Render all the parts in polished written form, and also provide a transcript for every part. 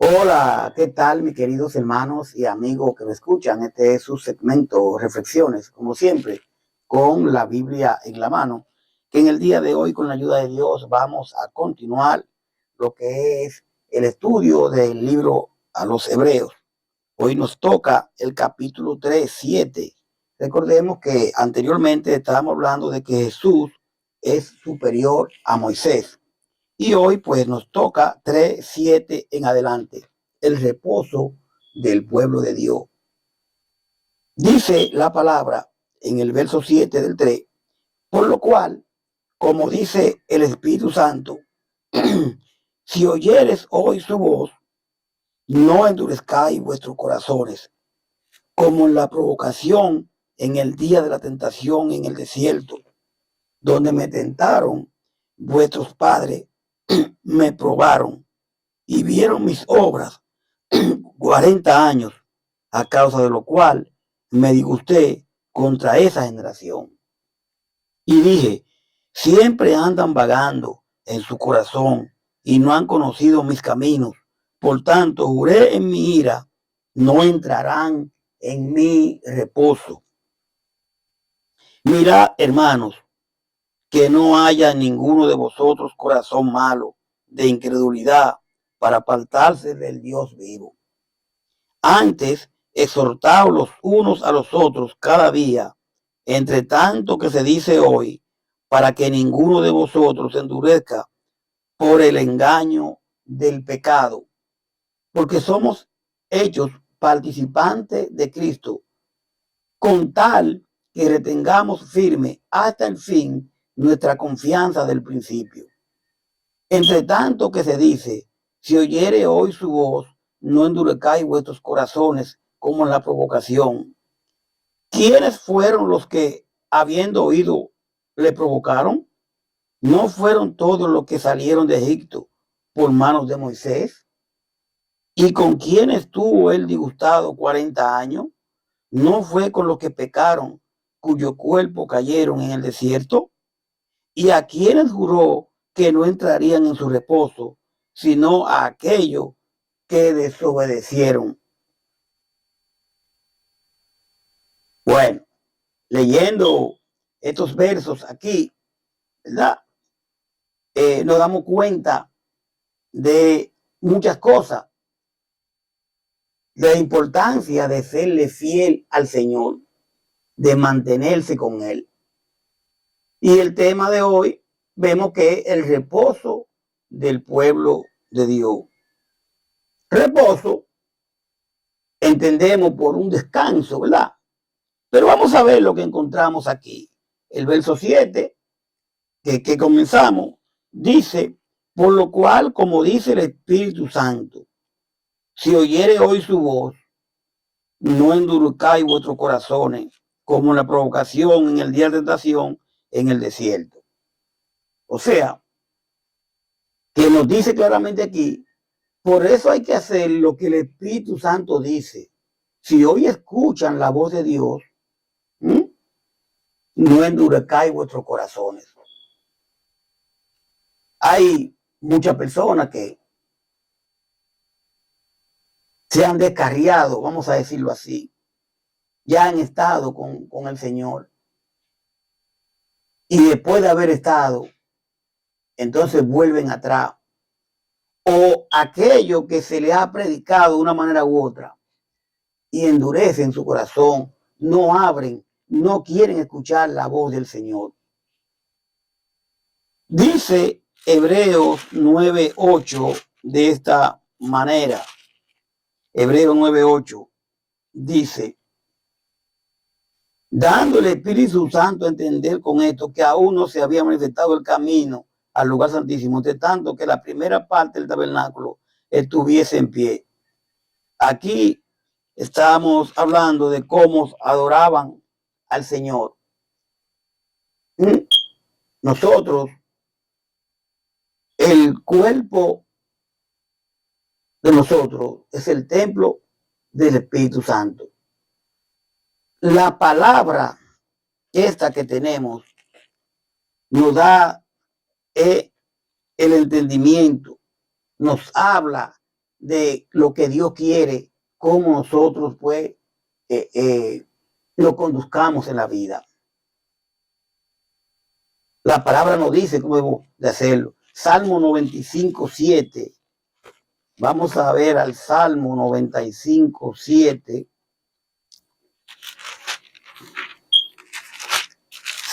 Hola, ¿qué tal, mis queridos hermanos y amigos que me escuchan? Este es su segmento Reflexiones, como siempre, con la Biblia en la mano, que en el día de hoy, con la ayuda de Dios, vamos a continuar lo que es el estudio del libro a los Hebreos. Hoy nos toca el capítulo 3, 7. Recordemos que anteriormente estábamos hablando de que Jesús es superior a Moisés. Y hoy pues nos toca 3, 7 en adelante, el reposo del pueblo de Dios. Dice la palabra en el verso 7 del 3, por lo cual, como dice el Espíritu Santo, si oyeres hoy su voz, no endurezcáis vuestros corazones, como en la provocación en el día de la tentación en el desierto, donde me tentaron vuestros padres, me probaron y vieron mis obras 40 años, a causa de lo cual me disgusté contra esa generación. Y dije, siempre andan vagando en su corazón y no han conocido mis caminos. Por tanto, juré en mi ira, no entrarán en mi reposo. Mirad, hermanos, que no haya ninguno de vosotros corazón malo de incredulidad para apartarse del Dios vivo. Antes, exhortaos los unos a los otros cada día, entre tanto que se dice hoy, para que ninguno de vosotros se endurezca por el engaño del pecado, porque somos hechos participantes de Cristo, con tal que retengamos firme hasta el fin nuestra confianza del principio. Entre tanto que se dice, si oyere hoy su voz, no endurezcáis vuestros corazones como en la provocación. ¿Quiénes fueron los que, habiendo oído, le provocaron? ¿No fueron todos los que salieron de Egipto por manos de Moisés? ¿Y con quién estuvo él disgustado 40 años? ¿No fue con los que pecaron, cuyo cuerpo cayeron en el desierto? ¿Y a quienes juró que no entrarían en su reposo, sino a aquellos que desobedecieron? Bueno, leyendo estos versos aquí, ¿verdad? Nos damos cuenta de muchas cosas, de la importancia de serle fiel al Señor, de mantenerse con Él. Y el tema de hoy, vemos que es el reposo del pueblo de Dios. Reposo, entendemos por un descanso, ¿verdad? Pero vamos a ver lo que encontramos aquí. El verso 7, que comenzamos, dice, por lo cual, como dice el Espíritu Santo, si oyere hoy su voz, no endurezcáis vuestros corazones, como en la provocación en el día de tentación en el desierto. O sea, que nos dice claramente aquí, por eso hay que hacer lo que el Espíritu Santo dice. Si hoy escuchan la voz de Dios, no endurezcáis vuestros corazones. Hay muchas personas que se han descarriado, vamos a decirlo así, ya han estado con el Señor. Y después de haber estado, entonces vuelven atrás. O aquello que se le ha predicado de una manera u otra y endurecen su corazón, no abren, no quieren escuchar la voz del Señor. Dice Hebreos 9:8 de esta manera. Hebreos 9:8 dice, dándole Espíritu Santo a entender con esto que aún no se había manifestado el camino al lugar santísimo, de tanto que la primera parte del tabernáculo estuviese en pie. Aquí estamos hablando de cómo adoraban al Señor. Nosotros, el cuerpo de nosotros es el templo del Espíritu Santo. La palabra esta que tenemos nos da el entendimiento, nos habla de lo que Dios quiere, cómo nosotros pues lo conduzcamos en la vida. La palabra nos dice cómo debemos de hacerlo. Salmo 95:7. Vamos a ver al Salmo 95:7.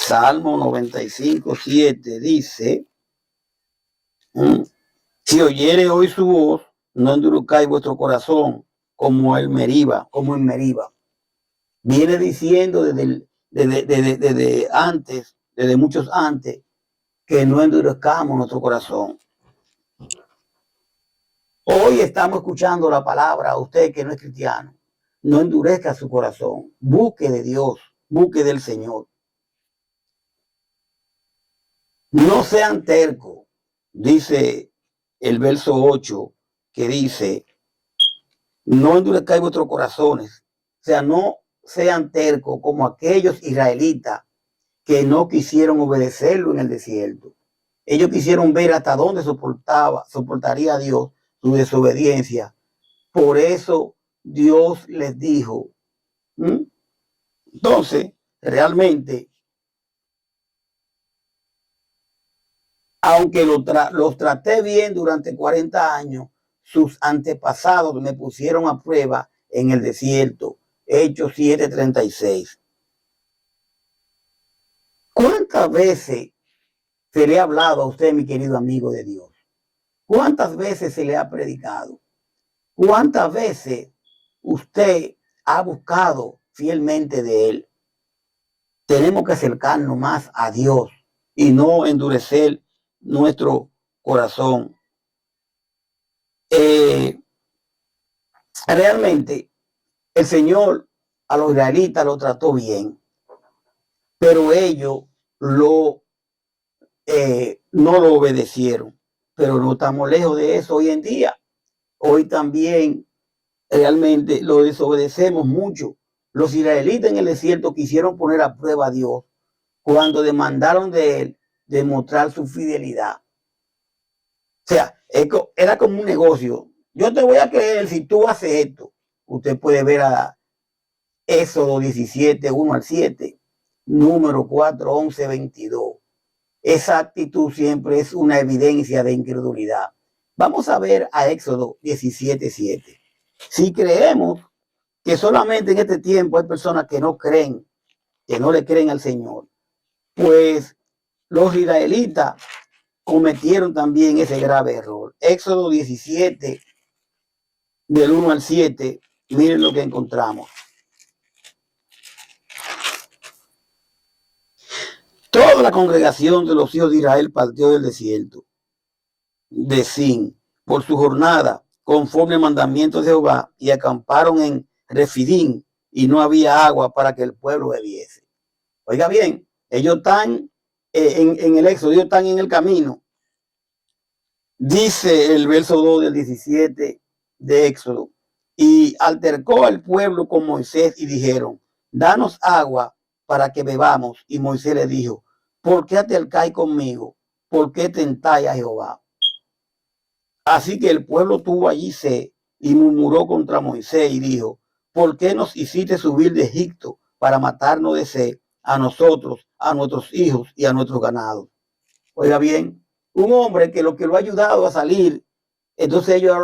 Salmo 95:7 dice: si oyere hoy su voz, no endurezcáis vuestro corazón como en Meriba. Viene diciendo desde antes, desde muchos antes, que no endurezcamos nuestro corazón. Hoy estamos escuchando la palabra, usted que no es cristiano, no endurezca su corazón, busque de Dios, busque del Señor. No sean tercos, dice el verso 8, que dice: no endurezcáis vuestros corazones. O sea, no sean tercos como aquellos israelitas que no quisieron obedecerlo en el desierto. Ellos quisieron ver hasta dónde soportaría Dios su desobediencia. Por eso Dios les dijo. Entonces, realmente, aunque los traté bien durante 40 años, sus antepasados me pusieron a prueba en el desierto. Hechos 7:36. ¿Cuántas veces se le ha hablado a usted, mi querido amigo de Dios? ¿Cuántas veces se le ha predicado? ¿Cuántas veces usted ha buscado fielmente de Él? Tenemos que acercarnos más a Dios y no endurecer nuestro corazón. Realmente el Señor a los israelitas lo trató bien, pero ellos no lo obedecieron. Pero no estamos lejos de eso hoy en día. Hoy también realmente lo desobedecemos mucho. Los israelitas en el desierto quisieron poner a prueba a Dios cuando demandaron de él demostrar su fidelidad. O sea, era como un negocio. Yo te voy a creer si tú haces esto. Usted puede ver a Éxodo 17:1-7, número 4:11-22. Esa actitud siempre es una evidencia de incredulidad. Vamos a ver a Éxodo 17:7. Si creemos que solamente en este tiempo hay personas que no creen, que no le creen al Señor, pues los israelitas cometieron también ese grave error. Éxodo 17, del 1-7, miren lo que encontramos. Toda la congregación de los hijos de Israel partió del desierto de Sin por su jornada, conforme al mandamiento de Jehová, y acamparon en Refidim, y no había agua para que el pueblo bebiese. Oiga bien, ellos están en el Éxodo, ellos están en el camino. Dice el verso 2 del 17 de Éxodo: y altercó al pueblo con Moisés y dijeron: danos agua para que bebamos. Y Moisés le dijo: ¿por qué altercáis conmigo? ¿Por qué tentáis a Jehová? Así que el pueblo tuvo allí sed y murmuró contra Moisés y dijo: ¿por qué nos hiciste subir de Egipto para matarnos de sed a nosotros, a nuestros hijos y a nuestros ganados? Oiga bien, un hombre que lo ha ayudado a salir, entonces ellos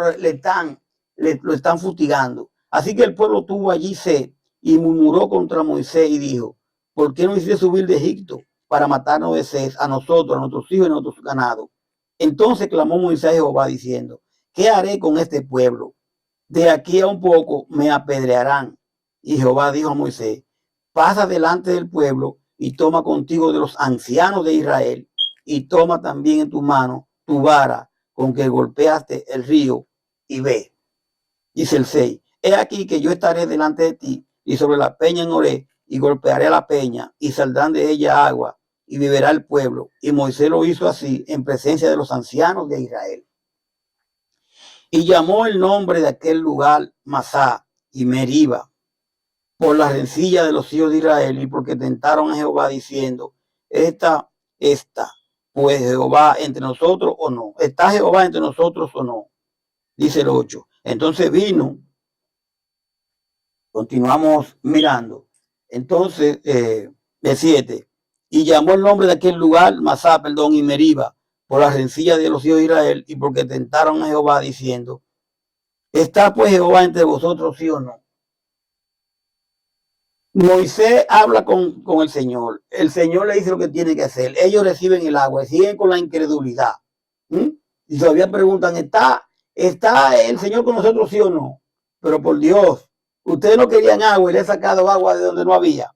lo están fustigando. Así que el pueblo tuvo allí sed y murmuró contra Moisés y dijo: ¿por qué nos hiciste subir de Egipto para matarnos de sed a nosotros, a nuestros hijos y a nuestros ganados? Entonces clamó Moisés a Jehová diciendo: ¿qué haré con este pueblo? De aquí a un poco me apedrearán. Y Jehová dijo a Moisés: pasa delante del pueblo y toma contigo de los ancianos de Israel, y toma también en tu mano tu vara con que golpeaste el río, y ve. Dice el 6: he aquí que yo estaré delante de ti y sobre la peña en Oré, y golpearé la peña y saldrán de ella agua, y beberá el pueblo. Y Moisés lo hizo así en presencia de los ancianos de Israel. Y llamó el nombre de aquel lugar Masá y Meriba, por la rencilla de los hijos de Israel, y porque tentaron a Jehová diciendo: ¿está pues Jehová entre nosotros o no? ¿Está Jehová entre nosotros o no? Dice el 8. Entonces vino, continuamos mirando. Entonces, el 7, y llamó el nombre de aquel lugar Masá, y Meriba, por la rencilla de los hijos de Israel y porque tentaron a Jehová diciendo, ¿está pues Jehová entre vosotros, sí o no? Moisés habla con el Señor le dice lo que tiene que hacer, ellos reciben el agua, siguen con la incredulidad. Y todavía preguntan, ¿está el Señor con nosotros, sí o no? Pero por Dios, ustedes no querían agua y le he sacado agua de donde no había.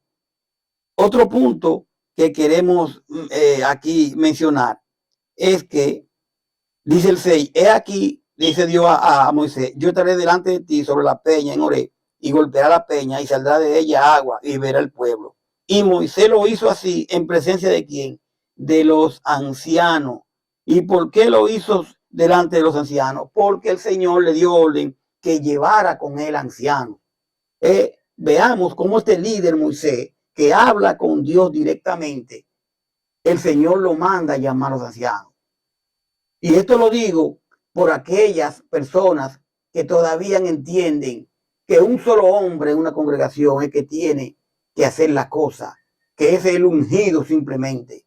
Otro punto que queremos aquí mencionar es que dice el 6, he aquí, dice Dios a Moisés, yo estaré delante de ti sobre la peña en Oré, y golpeará la peña y saldrá de ella agua y verá el pueblo. Y Moisés lo hizo así en presencia de quién? De los ancianos. ¿Y por qué lo hizo delante de los ancianos? Porque el Señor le dio orden que llevara con él ancianos. Veamos cómo este líder Moisés, que habla con Dios directamente, el Señor lo manda a llamar a los ancianos. Y esto lo digo por aquellas personas que todavía entienden que un solo hombre en una congregación es que tiene que hacer la cosa, que es el ungido simplemente.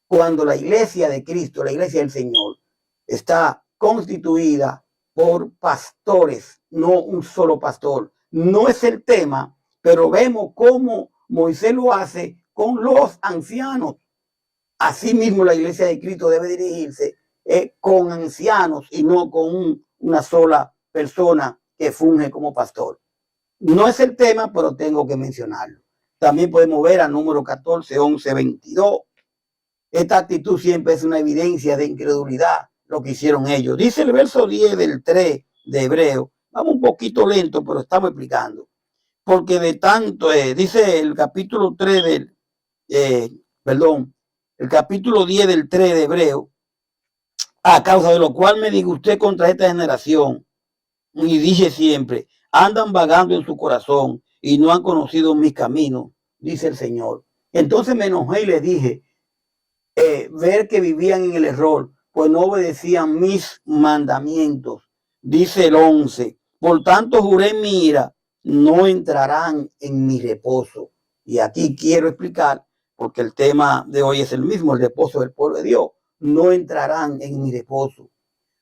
Cuando la iglesia de Cristo, la iglesia del Señor, está constituida por pastores, no un solo pastor. No es el tema, pero vemos cómo Moisés lo hace con los ancianos. Asimismo, la iglesia de Cristo debe dirigirse con ancianos y no con una sola persona que funge como pastor. No es el tema, pero tengo que mencionarlo. También podemos ver a número 14, 11, 22. Esta actitud siempre es una evidencia de incredulidad, lo que hicieron ellos. Dice el verso 10 del 3 de Hebreo. Vamos un poquito lento, pero estamos explicando. Porque de tanto, dice el capítulo 3 del, el capítulo 10 del 3 de Hebreo, a causa de lo cual me disgusté contra esta generación, y dije siempre, andan vagando en su corazón y no han conocido mis caminos, dice el Señor. Entonces me enojé y les dije, ver que vivían en el error, pues no obedecían mis mandamientos. Dice el 11, por tanto juré en mi ira, no entrarán en mi reposo. Y aquí quiero explicar, porque el tema de hoy es el mismo, el reposo del pueblo de Dios. No entrarán en mi reposo.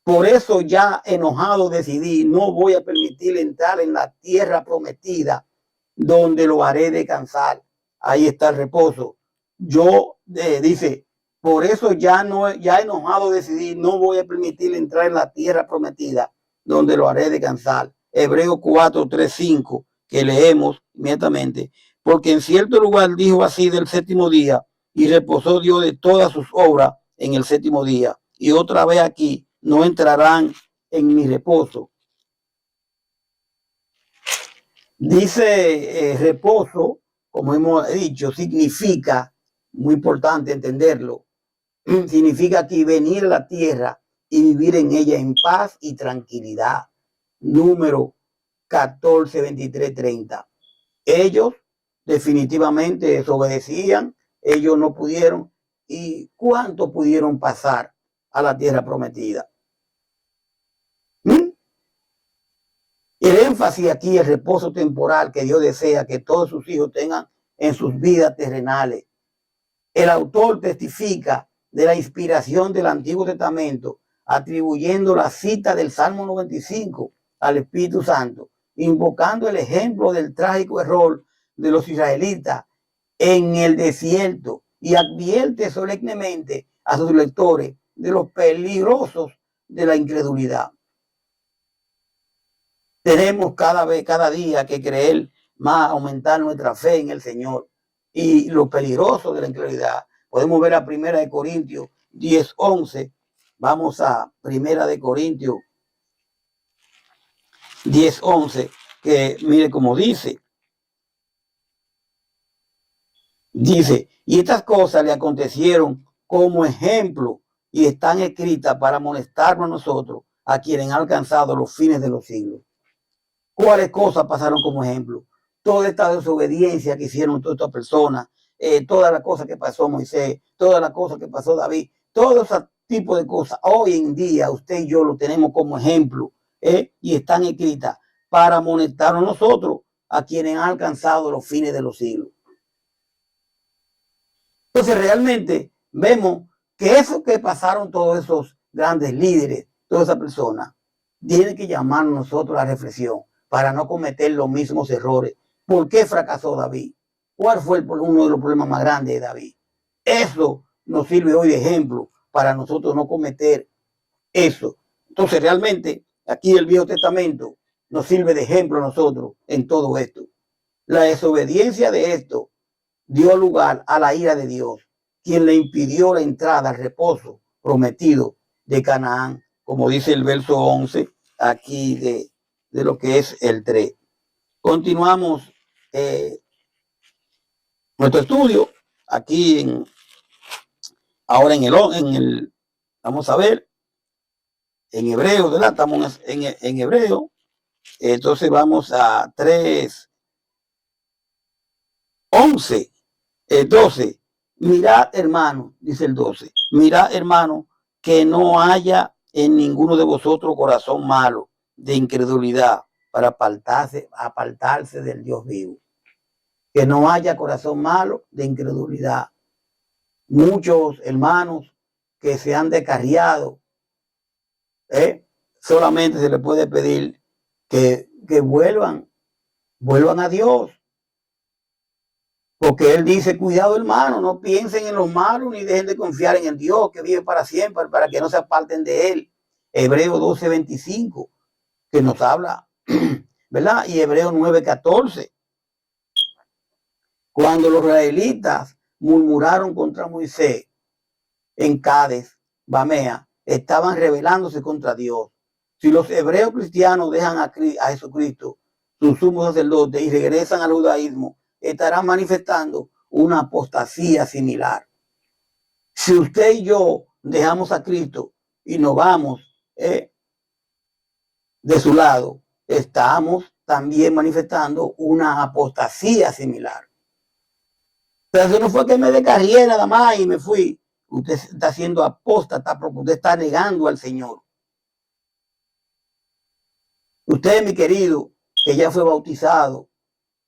Por eso ya enojado decidí, no voy a permitir entrar en la tierra prometida, donde lo haré descansar. Ahí está el reposo. Yo, dice, por eso ya enojado decidí, no voy a permitir entrar en la tierra prometida, donde lo haré descansar. Hebreos 4, 3, 5, que leemos inmediatamente. Porque en cierto lugar dijo así del séptimo día, y reposó Dios de todas sus obras en el séptimo día. Y otra vez aquí, no entrarán en mi reposo. Dice reposo, como hemos dicho, significa, muy importante entenderlo, significa aquí venir a la tierra y vivir en ella en paz y tranquilidad. Número 14, 23, 30. Ellos definitivamente desobedecían, ellos no pudieron. ¿Y cuánto pudieron pasar a la tierra prometida? El énfasis aquí, el reposo temporal que Dios desea que todos sus hijos tengan en sus vidas terrenales. El autor testifica de la inspiración del Antiguo Testamento, atribuyendo la cita del Salmo 95 al Espíritu Santo, invocando el ejemplo del trágico error de los israelitas en el desierto y advierte solemnemente a sus lectores de los peligrosos de la incredulidad. Tenemos cada día que creer más, aumentar nuestra fe en el Señor. Y lo peligroso de la incredulidad, podemos ver a 1 Corintios 10, 11. Vamos a 1 Corintios 10, 11, que mire cómo dice. Dice, y estas cosas le acontecieron como ejemplo y están escritas para amonestarnos a nosotros, a quienes han alcanzado los fines de los siglos. ¿Cuáles cosas pasaron como ejemplo? Toda esta desobediencia que hicieron todas estas personas, todas las cosas que pasó Moisés, todas las cosas que pasó David, todo ese tipo de cosas. Hoy en día usted y yo lo tenemos como ejemplo y están escritas para amonestarnos nosotros, a quienes han alcanzado los fines de los siglos. Entonces realmente vemos que eso que pasaron todos esos grandes líderes, todas esas personas, tienen que llamarnos nosotros a la reflexión para no cometer los mismos errores. ¿Por qué fracasó David? ¿Cuál fue uno de los problemas más grandes de David? Eso nos sirve hoy de ejemplo para nosotros no cometer eso. Entonces realmente aquí el Viejo Testamento nos sirve de ejemplo a nosotros en todo esto. La desobediencia de esto dio lugar a la ira de Dios, quien le impidió la entrada al reposo prometido de Canaán, como dice el verso 11 aquí de lo que es el 3. Continuamos nuestro estudio aquí ahora en el, vamos a ver, en hebreo, ¿verdad? Estamos en hebreo. Entonces vamos a 3:11, 12. Mirad, hermano, dice el 12, mirad, hermano, que no haya en ninguno de vosotros corazón malo de incredulidad para apartarse del Dios vivo. Que no haya corazón malo de incredulidad. Muchos hermanos que se han descarriado, solamente se les puede pedir que vuelvan a Dios. Porque él dice, cuidado hermano, no piensen en los malos ni dejen de confiar en el Dios que vive para siempre, para que no se aparten de él. Hebreo 12:25, que nos habla, ¿verdad? Y Hebreo 9:14. Cuando los israelitas murmuraron contra Moisés en Cades, Bamea, estaban rebelándose contra Dios. Si los hebreos cristianos dejan a Jesucristo, su sumo sacerdote, y regresan al judaísmo, estarán manifestando una apostasía similar. Si usted y yo dejamos a Cristo y nos vamos de su lado, estamos también manifestando una apostasía similar. Pero eso no fue que me descarrié nada más y me fui. Usted está siendo apóstata porque usted está negando al Señor. Usted, mi querido, que ya fue bautizado,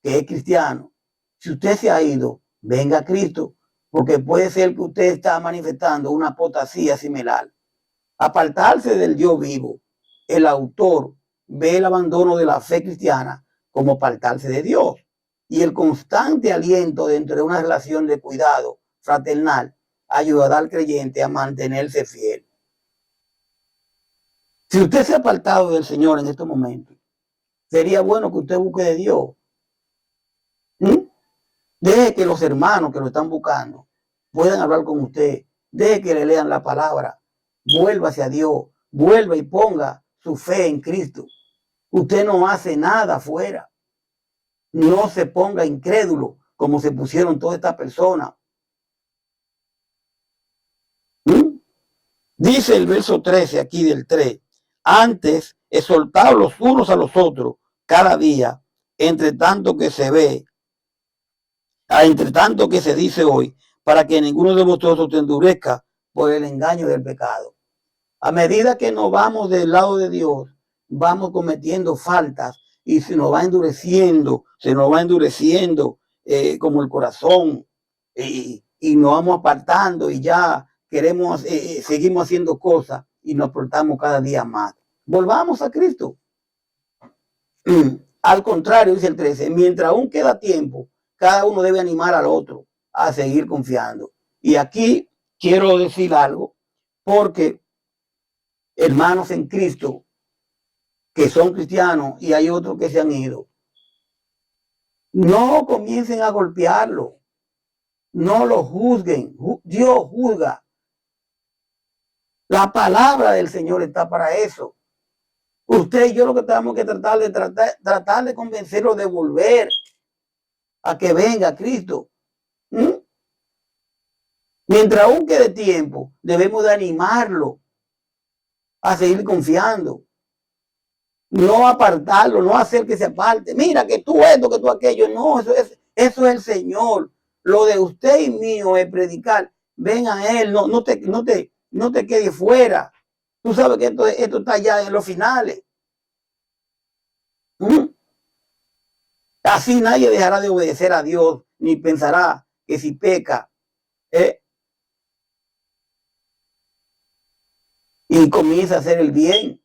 que es cristiano, si usted se ha ido, venga a Cristo, porque puede ser que usted está manifestando una apostasía similar. Apartarse del Dios vivo. El autor ve el abandono de la fe cristiana como apartarse de Dios. Y el constante aliento dentro de una relación de cuidado fraternal ayudará al creyente a mantenerse fiel. Si usted se ha apartado del Señor en estos momentos, sería bueno que usted busque de Dios. Deje que los hermanos que lo están buscando puedan hablar con usted. Deje que le lean la palabra. Vuelva hacia Dios. Vuelva y ponga su fe en Cristo. Usted no hace nada afuera. No se ponga incrédulo como se pusieron todas estas personas. Dice el verso 13 aquí del 3. Antes, exhortaos los unos a los otros cada día, entre tanto que se ve, entre tanto que se dice hoy, para que ninguno de vosotros te endurezca por el engaño del pecado. A medida que nos vamos del lado de Dios, vamos cometiendo faltas y se nos va endureciendo como el corazón y nos vamos apartando y ya queremos, seguimos haciendo cosas y nos portamos cada día más. Volvamos a Cristo. Al contrario, dice el 13, mientras aún queda tiempo, cada uno debe animar al otro a seguir confiando. Y aquí quiero decir algo, porque hermanos en Cristo que son cristianos y hay otros que se han ido, no comiencen a golpearlo, no lo juzguen. Dios juzga. La palabra del Señor está para eso. Usted y yo lo que tenemos que tratar de convencerlo de volver a que venga a Cristo. Mientras aún quede tiempo, debemos de animarlo a seguir confiando. No apartarlo, no hacer que se aparte. Mira que tú esto, que tú aquello. No, eso es el Señor. Lo de usted y mío es predicar. Ven a Él, no te quedes fuera. Tú sabes que esto está ya en los finales. ¿Mm? Así nadie dejará de obedecer a Dios, ni pensará que si peca, ¿eh? y comienza a hacer el bien.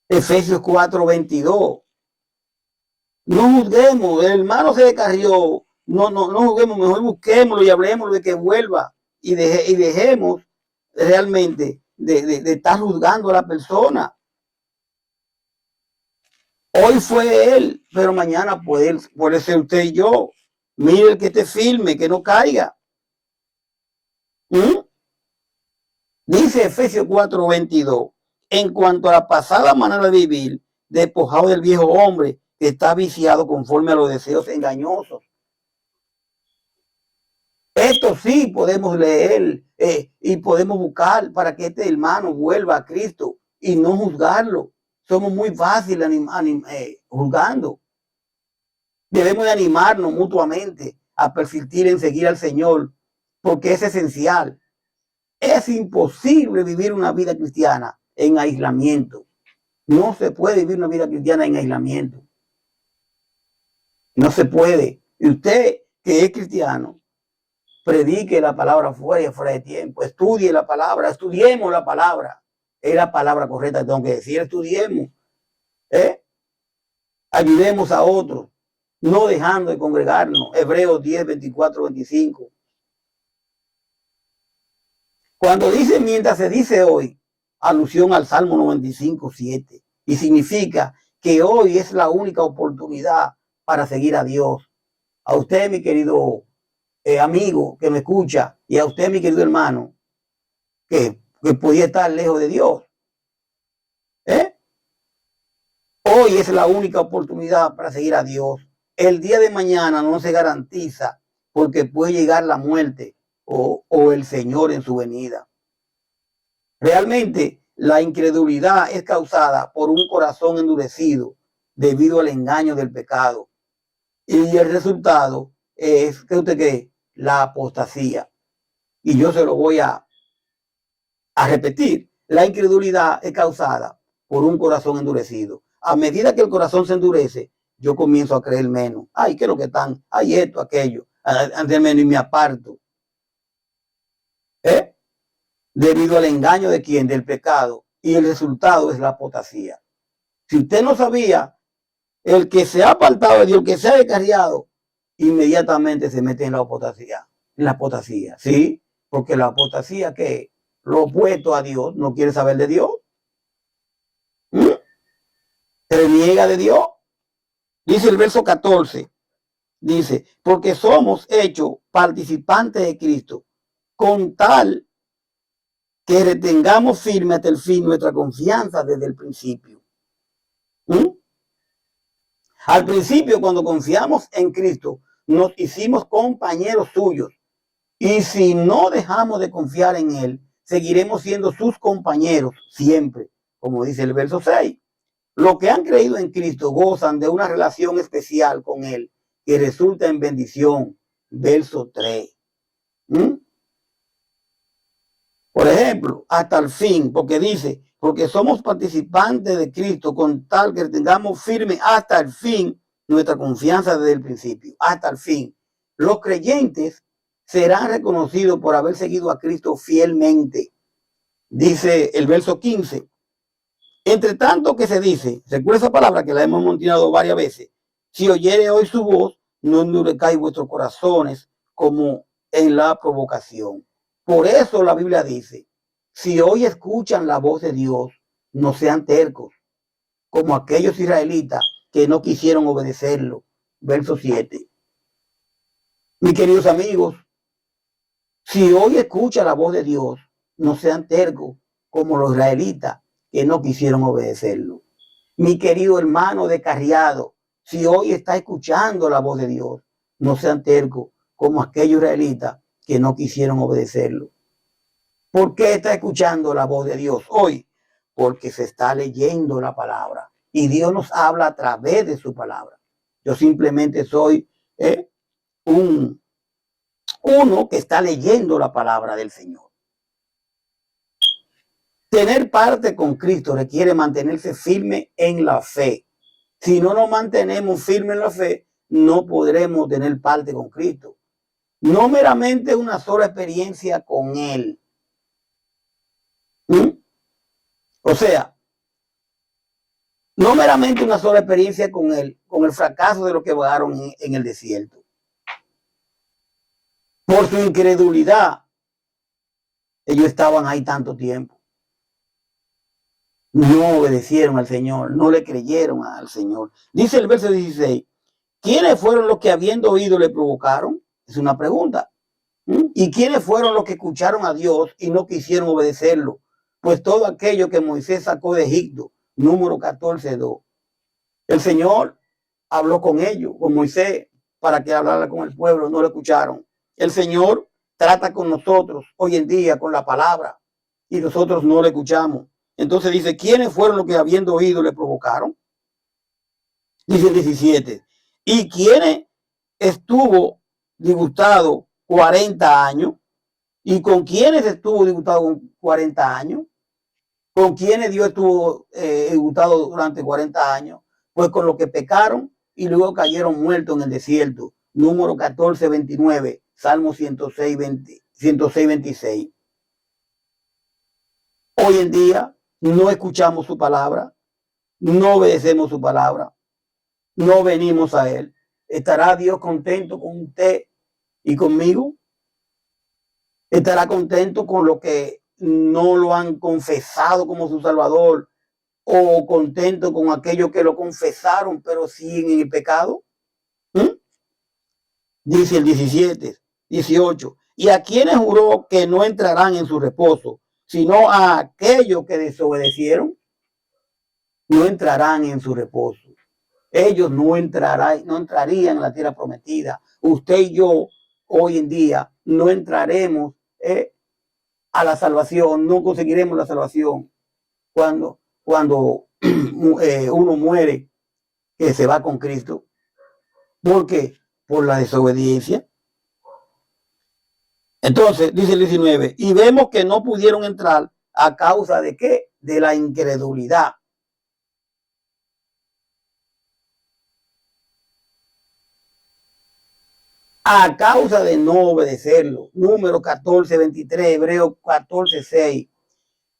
Efesios 4:22. No juzguemos, el hermano se descarrió, no juzguemos, mejor busquémoslo y hablemoslo de que vuelva y dejemos realmente de estar juzgando a la persona. Hoy fue él, pero mañana puede ser usted y yo. Mire el que esté firme, que no caiga. ¿Mm? Dice Efesios 4:22, en cuanto a la pasada manera de vivir, despojado del viejo hombre que está viciado conforme a los deseos engañosos. Esto sí podemos leer y podemos buscar para que este hermano vuelva a Cristo y no juzgarlo. Somos muy fáciles juzgando. Debemos de animarnos mutuamente a persistir en seguir al Señor, porque es esencial. Es imposible vivir una vida cristiana en aislamiento. No se puede vivir una vida cristiana en aislamiento. No se puede. Y usted que es cristiano, predique la palabra fuera y fuera de tiempo. Estudie la palabra, estudiemos la palabra. Es la palabra correcta, tengo que decir, estudiemos. Ayudemos a otros, no dejando de congregarnos. Hebreos 10:24-25. Cuando dice mientras se dice hoy, alusión al Salmo 95:7. Y significa que hoy es la única oportunidad para seguir a Dios. A usted, mi querido amigo que me escucha, y a usted, mi querido hermano, que podía estar lejos de Dios. Hoy es la única oportunidad para seguir a Dios. El día de mañana no se garantiza porque puede llegar la muerte o el Señor en su venida. Realmente la incredulidad es causada por un corazón endurecido debido al engaño del pecado. Y el resultado es, ¿qué usted cree? La apostasía. Y yo se lo voy a repetir. La incredulidad es causada por un corazón endurecido. A medida que el corazón se endurece, yo comienzo a creer menos. Ay, ¿qué es lo que están? Ay, esto, aquello. Antes menos y me aparto. Debido al engaño de quién? Del pecado. Y el resultado es la apostasía. Si usted no sabía, el que se ha apartado de Dios, el que se ha descarriado, inmediatamente se mete en la apostasía. En la apostasía, ¿sí? Porque la apostasía, que lo opuesto a Dios, no quiere saber de Dios. Se niega de Dios. Dice el verso 14. Dice, porque somos hechos participantes de Cristo, con tal que retengamos firme hasta el fin nuestra confianza desde el principio. Al principio, cuando confiamos en Cristo, nos hicimos compañeros suyos. Y si no dejamos de confiar en Él, seguiremos siendo sus compañeros siempre, como dice el verso 6. Los que han creído en Cristo gozan de una relación especial con Él que resulta en bendición. Verso 3. Por ejemplo, hasta el fin, porque dice, porque somos participantes de Cristo con tal que tengamos firme hasta el fin nuestra confianza desde el principio, hasta el fin. Los creyentes serán reconocidos por haber seguido a Cristo fielmente. Dice el verso 15. Entre tanto que se dice, recuerda esa palabra que la hemos mencionado varias veces, si oyere hoy su voz, no endurezcáis vuestros corazones como en la provocación. Por eso la Biblia dice, si hoy escuchan la voz de Dios, no sean tercos, como aquellos israelitas que no quisieron obedecerlo. Verso 7. Mis queridos amigos, si hoy escuchan la voz de Dios, no sean tercos, como los israelitas que no quisieron obedecerlo. Mi querido hermano descarriado, si hoy está escuchando la voz de Dios, no sean tercos como aquellos israelitas que no quisieron obedecerlo. ¿Por qué está escuchando la voz de Dios hoy? Porque se está leyendo la palabra y Dios nos habla a través de su palabra. Yo simplemente soy uno que está leyendo la palabra del Señor. Tener parte con Cristo requiere mantenerse firme en la fe. Si no nos mantenemos firmes en la fe, no podremos tener parte con Cristo. No meramente una sola experiencia con Él. O sea, no meramente una sola experiencia con Él, con el fracaso de los que vagaron en el desierto. Por su incredulidad, ellos estaban ahí tanto tiempo. No obedecieron al Señor, no le creyeron al Señor. Dice el verso 16, ¿quiénes fueron los que habiendo oído le provocaron? Es una pregunta. ¿Y quiénes fueron los que escucharon a Dios y no quisieron obedecerlo? Pues todo aquello que Moisés sacó de Egipto, número 14:2. El Señor habló con ellos, con Moisés, para que hablara con el pueblo, no lo escucharon. El Señor trata con nosotros hoy en día con la palabra y nosotros no lo escuchamos. Entonces dice, ¿quiénes fueron los que habiendo oído le provocaron? Dice el 17, ¿y quiénes estuvo disgustado 40 años? ¿Y con quiénes estuvo disgustado 40 años? ¿Con quiénes Dios estuvo disgustado durante 40 años? Pues con los que pecaron y luego cayeron muertos en el desierto. Número 14:29, Salmo 106:26. Hoy en día no escuchamos su palabra, no obedecemos su palabra, no venimos a Él. ¿Estará Dios contento con usted y conmigo? ¿Estará contento con lo que no lo han confesado como su Salvador? ¿O contento con aquellos que lo confesaron pero siguen en el pecado? Dice el 18, y a quienes juró que no entrarán en su reposo, sino a aquellos que desobedecieron, no entrarán en su reposo. Ellos no entrarían en la tierra prometida. Usted y yo hoy en día no entraremos a la salvación, no conseguiremos la salvación cuando uno muere, que se va con Cristo. ¿Por qué? Por la desobediencia. Entonces, dice el 19, y vemos que no pudieron entrar a causa de ¿qué? De la incredulidad. A causa de no obedecerlo. Número 14:23, Hebreos 14:6.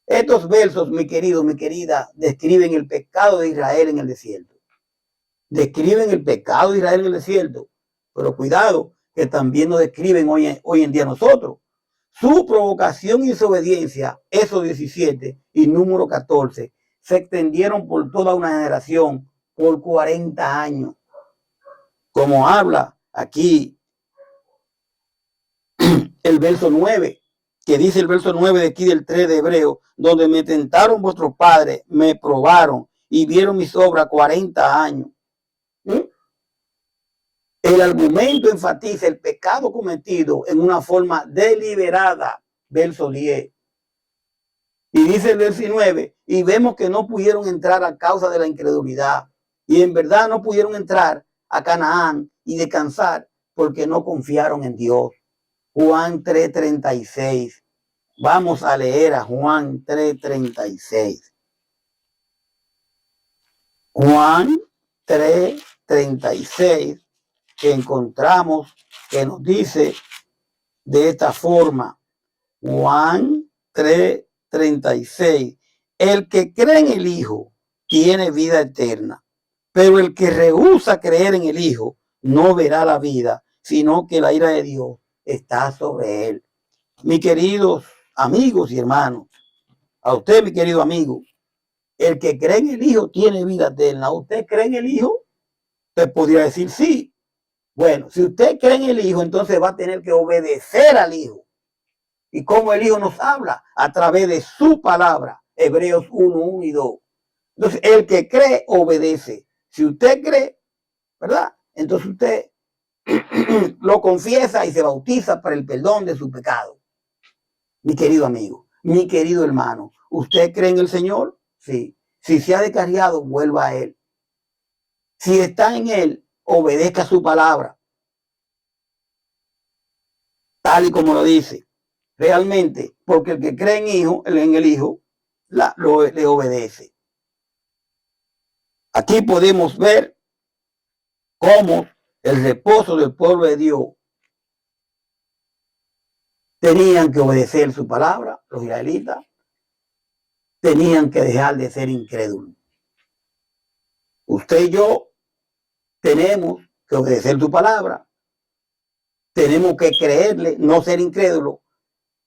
Estos versos, mi querido, mi querida, describen el pecado de Israel en el desierto. Describen el pecado de Israel en el desierto. Pero cuidado, que también nos describen hoy en día nosotros. Su provocación y desobediencia, esos 17 y número 14, se extendieron por toda una generación, por 40 años. Como habla aquí el verso 9, que dice el verso 9 de aquí del 3 de Hebreo, donde me tentaron vuestros padres, me probaron y vieron mis obras 40 años. El argumento enfatiza el pecado cometido en una forma deliberada, verso 10. Y dice el 19, y vemos que no pudieron entrar a causa de la incredulidad. Y en verdad no pudieron entrar a Canaán y descansar porque no confiaron en Dios. Juan 3:36. Vamos a leer a Juan 3:36. Juan 3:36, que encontramos que nos dice de esta forma. Juan 3:36. El que cree en el Hijo tiene vida eterna, pero el que rehúsa creer en el Hijo no verá la vida, sino que la ira de Dios está sobre él. Mis queridos amigos y hermanos, a usted, mi querido amigo, el que cree en el Hijo tiene vida eterna. ¿Usted cree en el Hijo? Usted podría decir sí. Bueno, si usted cree en el Hijo, entonces va a tener que obedecer al Hijo. ¿Y cómo el Hijo nos habla? A través de su palabra. Hebreos 1:1 y 2. Entonces, el que cree, obedece. Si usted cree, ¿verdad? Entonces usted lo confiesa y se bautiza para el perdón de su pecado. Mi querido amigo, mi querido hermano, ¿usted cree en el Señor? Sí. Si se ha descarriado, vuelva a Él. Si está en Él, obedezca su palabra. Tal y como lo dice. Realmente, porque el que cree en el Hijo, le obedece. Aquí podemos ver cómo el reposo del pueblo de Dios tenían que obedecer su palabra, los israelitas, tenían que dejar de ser incrédulos. Usted y yo tenemos que obedecer su palabra, tenemos que creerle, no ser incrédulos,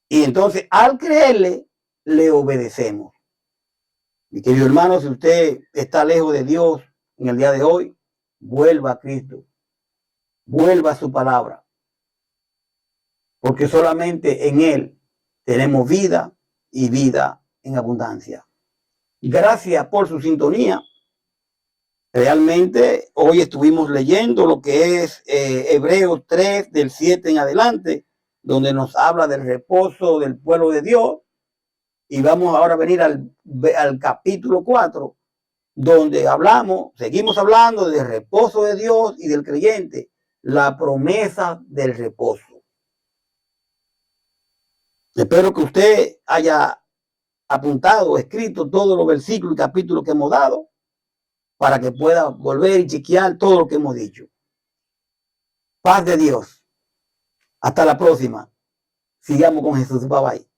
y entonces al creerle, le obedecemos. Mi querido hermano, si usted está lejos de Dios en el día de hoy, vuelva a Cristo, vuelva a su palabra, porque solamente en Él tenemos vida y vida en abundancia. Gracias por su sintonía. Realmente hoy estuvimos leyendo lo que es Hebreos 3 del 7 en adelante, donde nos habla del reposo del pueblo de Dios. Y vamos ahora a venir al capítulo 4, donde seguimos hablando del reposo de Dios y del creyente, la promesa del reposo. Espero que usted haya apuntado, escrito todos los versículos y capítulos que hemos dado, para que pueda volver y chequear todo lo que hemos dicho. Paz de Dios. Hasta la próxima. Sigamos con Jesús. Bye bye.